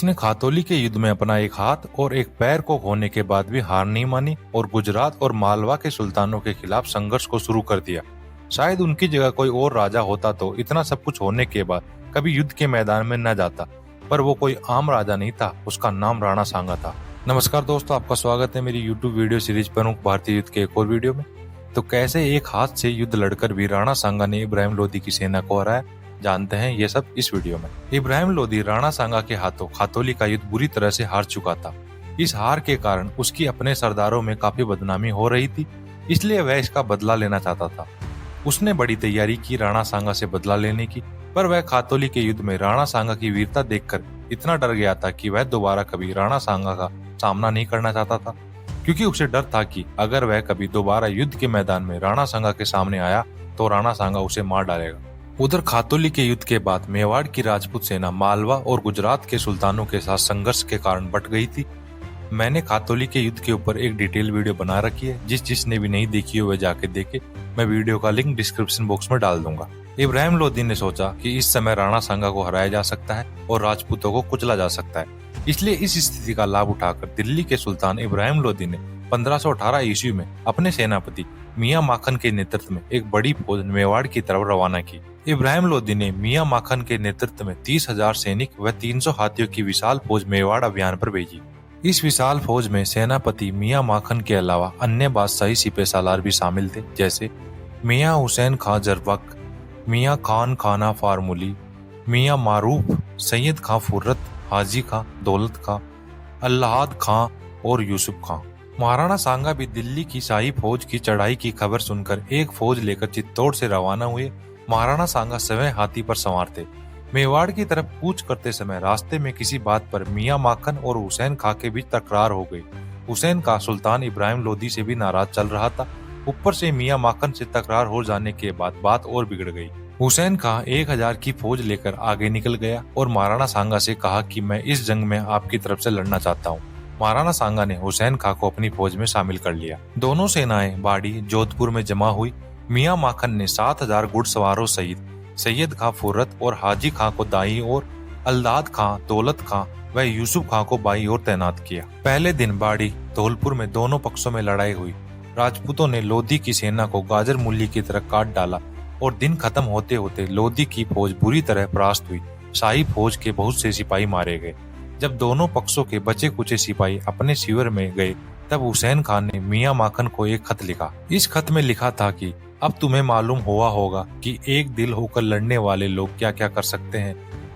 इसने खातौली के युद्ध में अपना एक हाथ और एक पैर को खोने के बाद भी हार नहीं मानी और गुजरात और मालवा के सुल्तानों के खिलाफ संघर्ष को शुरू कर दिया। शायद उनकी जगह कोई और राजा होता तो इतना सब कुछ होने के बाद कभी युद्ध के मैदान में न जाता, पर वो कोई आम राजा नहीं था, उसका नाम राणा सांगा था। नमस्कार दोस्तों, आपका स्वागत है मेरी YouTube वीडियो सीरीज प्रमुख भारतीय युद्ध के एक और वीडियो में। तो कैसे एक हाथ से युद्ध लड़कर भी राणा सांगा ने इब्राहिम लोदी की सेना को हराया, जानते हैं ये सब इस वीडियो में। इब्राहिम लोदी राणा सांगा के हाथों खातौली का युद्ध बुरी तरह से हार चुका था। इस हार के कारण उसकी अपने सरदारों में काफी बदनामी हो रही थी, इसलिए वह इसका बदला लेना चाहता था। उसने बड़ी तैयारी की राणा सांगा से बदला लेने की, पर वह खातौली के युद्ध में राणा सांगा की वीरता देखकर इतना डर गया था कि वह दोबारा कभी राणा सांगा का सामना नहीं करना चाहता था, क्योंकि उसे डर था कि अगर वह कभी दोबारा युद्ध के मैदान में राणा सांगा के सामने आया तो राणा सांगा उसे मार डालेगा। उधर खातौली के युद्ध के बाद मेवाड़ की राजपूत सेना मालवा और गुजरात के सुल्तानों के साथ संघर्ष के कारण बट गई थी। मैंने खातौली के युद्ध के ऊपर एक डिटेल वीडियो बना रखी है, जिसने भी नहीं देखी हो वह जाके देखे। मैं वीडियो का लिंक डिस्क्रिप्शन बॉक्स में डाल दूंगा। इब्राहिम लोदी ने सोचा कि इस समय राणा सांगा को हराया जा सकता है और राजपूतों को कुचला जा सकता है, इसलिए इस स्थिति का लाभ उठाकर दिल्ली के सुल्तान इब्राहिम लोदी ने 1518 ईस्वी में अपने सेनापति मियां माखन के नेतृत्व में एक बड़ी फौज मेवाड़ की तरफ रवाना की। इब्राहिम लोदी ने मियां माखन के नेतृत्व में 30,000 सैनिक व 300 हाथियों की विशाल फौज मेवाड़ अभियान पर भेजी। इस विशाल फौज में सेनापति मियां माखन के अलावा अन्य बादशाही सिपह सालार भी शामिल थे, जैसे मियां हुसैन खां जरबक, मियां खान खाना फार्मूली, मियां मारूफ, सैयद खां फुर्रत, हाजी खां, दौलत खां, अल्लाहाद खां और यूसुफ खां। महाराणा सांगा भी दिल्ली की शाही फौज की चढ़ाई की खबर सुनकर एक फौज लेकर चित्तौड़ से रवाना हुए। महाराणा सांगा स्वयं हाथी पर सवार थे। मेवाड़ की तरफ कूच करते समय रास्ते में किसी बात पर मियां माखन और हुसैन खां के बीच तकरार हो गई। हुसैन खां सुल्तान इब्राहिम लोदी से भी नाराज चल रहा था, ऊपर से मियां माखन से तकरार हो जाने के बाद बात और बिगड़ गई। हुसैन खां 1000 की फौज लेकर आगे निकल गया और महाराणा सांगा से कहा कि मैं इस जंग में आपकी तरफ से लड़ना चाहता हूँ। महाराणा सांगा ने हुसैन खां को अपनी फौज में शामिल कर लिया। दोनों सेनाएं बाड़ी जोधपुर में जमा हुई। मियां माखन ने 7000 घुड़सवारों सहित सैयद खां फुर्रत और हाजी खां को दाईं ओर, अल्लाद खां, दौलत खां व यूसुफ खां को बाईं ओर तैनात किया। पहले दिन बाड़ी धौलपुर में दोनों पक्षों में लड़ाई हुई। राजपूतों ने लोदी की सेना को गाजर मूली की तरह काट डाला और दिन खत्म होते होते लोदी की फौज बुरी तरह परास्त हुई। शाही फौज के बहुत से सिपाही मारे गए। जब दोनों पक्षों के बचे कुचे सिपाही अपने शिविर में गए, तब हुसैन खान ने मियां माखन को एक खत लिखा। इस खत में लिखा था कि अब तुम्हें मालूम हुआ होगा कि एक दिल होकर लड़ने वाले लोग क्या क्या कर सकते हैं।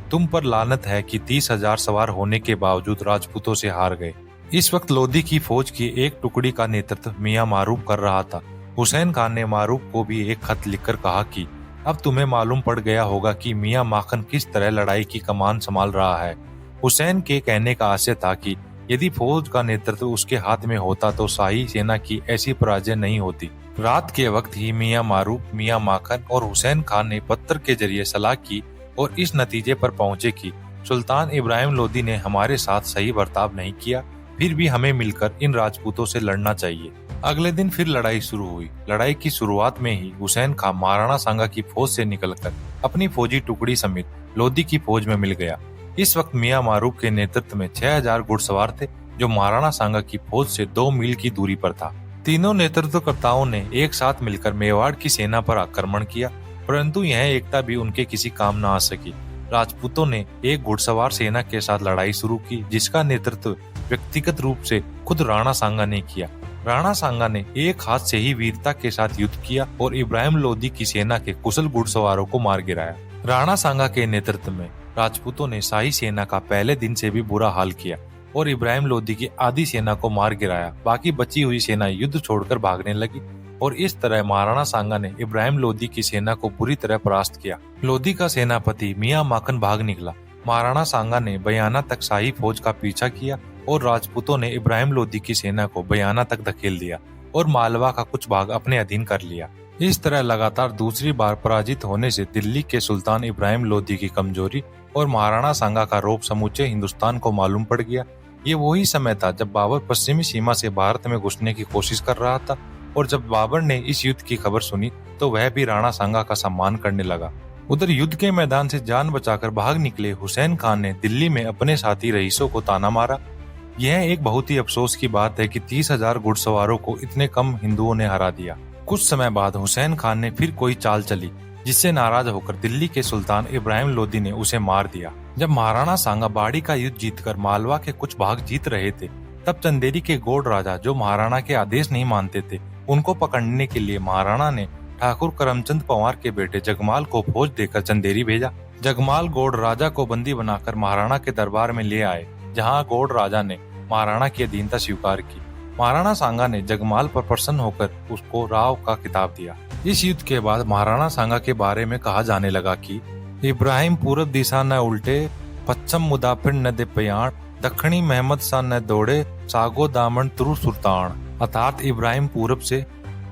तुम पर लानत है कि 30,000 सवार होने के बावजूद राजपूतों से हार गए। इस वक्त लोदी की फौज की एक टुकड़ी का नेतृत्व मियां मारूफ कर रहा था। हुसैन खान ने मारूफ को भी एक खत लिखकर कहा कि अब तुम्हें मालूम पड़ गया होगा कि मियां माखन किस तरह लड़ाई की कमान संभाल रहा है। हुसैन के कहने का आशय था कि यदि फौज का नेतृत्व उसके हाथ में होता तो शाही सेना की ऐसी पराजय नहीं होती। रात के वक्त ही मियां मारूफ, मियां माखन और हुसैन खान ने पत्र के जरिए सलाह की और इस नतीजे पर पहुंचे कि सुल्तान इब्राहिम लोदी ने हमारे साथ सही बर्ताव नहीं किया, फिर भी हमें मिलकर इन राजपूतों से लड़ना चाहिए। अगले दिन फिर लड़ाई शुरू हुई। लड़ाई की शुरुआत में ही हुसैन खान महाराणा सांगा की फौज से निकलकर अपनी फौजी टुकड़ी समेत लोदी की फौज में मिल गया। इस वक्त मियां मारूफ के नेतृत्व में 6000 घुड़सवार थे, जो महाराणा सांगा की फौज से 2 मील की दूरी पर था। तीनों नेतृत्वकर्ताओं ने एक साथ मिलकर मेवाड़ की सेना पर आक्रमण किया, परंतु यह एकता भी उनके किसी काम न आ सकी। राजपूतों ने एक घुड़सवार सेना के साथ लड़ाई शुरू की, जिसका नेतृत्व व्यक्तिगत रूप से खुद राणा सांगा ने किया। राणा सांगा ने एक हाथ से ही वीरता के साथ युद्ध किया और इब्राहिम लोदी की सेना के कुशल घुड़सवारों को मार गिराया। राणा सांगा के नेतृत्व में राजपूतों ने शाही सेना का पहले दिन से भी बुरा हाल किया और इब्राहिम लोदी की आधी सेना को मार गिराया। बाकी बची हुई सेना युद्ध छोड़कर भागने लगी और इस तरह महाराणा सांगा ने इब्राहिम लोदी की सेना को बुरी तरह परास्त किया। लोदी का सेनापति मियां माखन भाग निकला। महाराणा सांगा ने बयाना तक शाही फौज का पीछा किया और राजपूतों ने इब्राहिम लोदी की सेना को बयाना तक धकेल दिया और मालवा का कुछ भाग अपने अधीन कर लिया। इस तरह लगातार दूसरी बार पराजित होने से दिल्ली के सुल्तान इब्राहिम लोदी की कमजोरी और महाराणा सांगा का रौब समूचे हिंदुस्तान को मालूम पड़ गया। ये वही समय था जब बाबर पश्चिमी सीमा से भारत में घुसने की कोशिश कर रहा था और जब बाबर ने इस युद्ध की खबर सुनी तो वह भी राणा सांगा का सम्मान करने लगा। उधर युद्ध के मैदान से जान बचाकर भाग निकले हुसैन खान ने दिल्ली में अपने साथी रईसों को ताना मारा। यह एक बहुत ही अफसोस की बात है कि 30,000 घुड़सवारों को इतने कम हिंदुओं ने हरा दिया। कुछ समय बाद हुसैन खान ने फिर कोई चाल चली, जिससे नाराज होकर दिल्ली के सुल्तान इब्राहिम लोदी ने उसे मार दिया। जब महाराणा सांगा बाड़ी का युद्ध जीतकर मालवा के कुछ भाग जीत रहे थे, तब चंदेरी के गौड़ राजा, जो महाराणा के आदेश नहीं मानते थे, उनको पकड़ने के लिए महाराणा ने ठाकुर करमचंद पंवार के बेटे जगमाल को फौज देकर चंदेरी भेजा। जगमाल गौड़ राजा को बंदी बनाकर महाराणा के दरबार में ले आए, जहां गौड़ राजा ने महाराणा की अधीनता स्वीकार की। महाराणा सांगा ने जगमाल पर प्रसन्न होकर उसको राव का खिताब दिया। इस युद्ध के बाद महाराणा सांगा के बारे में कहा जाने लगा कि इब्राहिम पूरब दिशा न उल्टे, पश्चिम मुदाफिर न दे पयाण, दक्षिणी महमद सा न दौड़े, सागो दामन तुरु सुल्तान। अर्थात इब्राहिम पूरब से,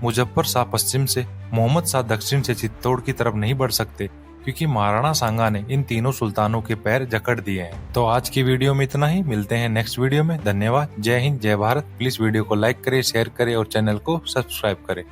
मुजफ्फर शाह पश्चिम से, मोहम्मद शाह दक्षिण से चित्तौड़ की तरफ नहीं बढ़ सकते, क्योंकि महाराणा सांगा ने इन तीनों सुल्तानों के पैर जकड़ दिए हैं। तो आज की वीडियो में इतना ही, मिलते हैं नेक्स्ट वीडियो में। धन्यवाद। जय हिंद, जय भारत। प्लीज वीडियो को लाइक करें, शेयर करें और चैनल को सब्सक्राइब करें।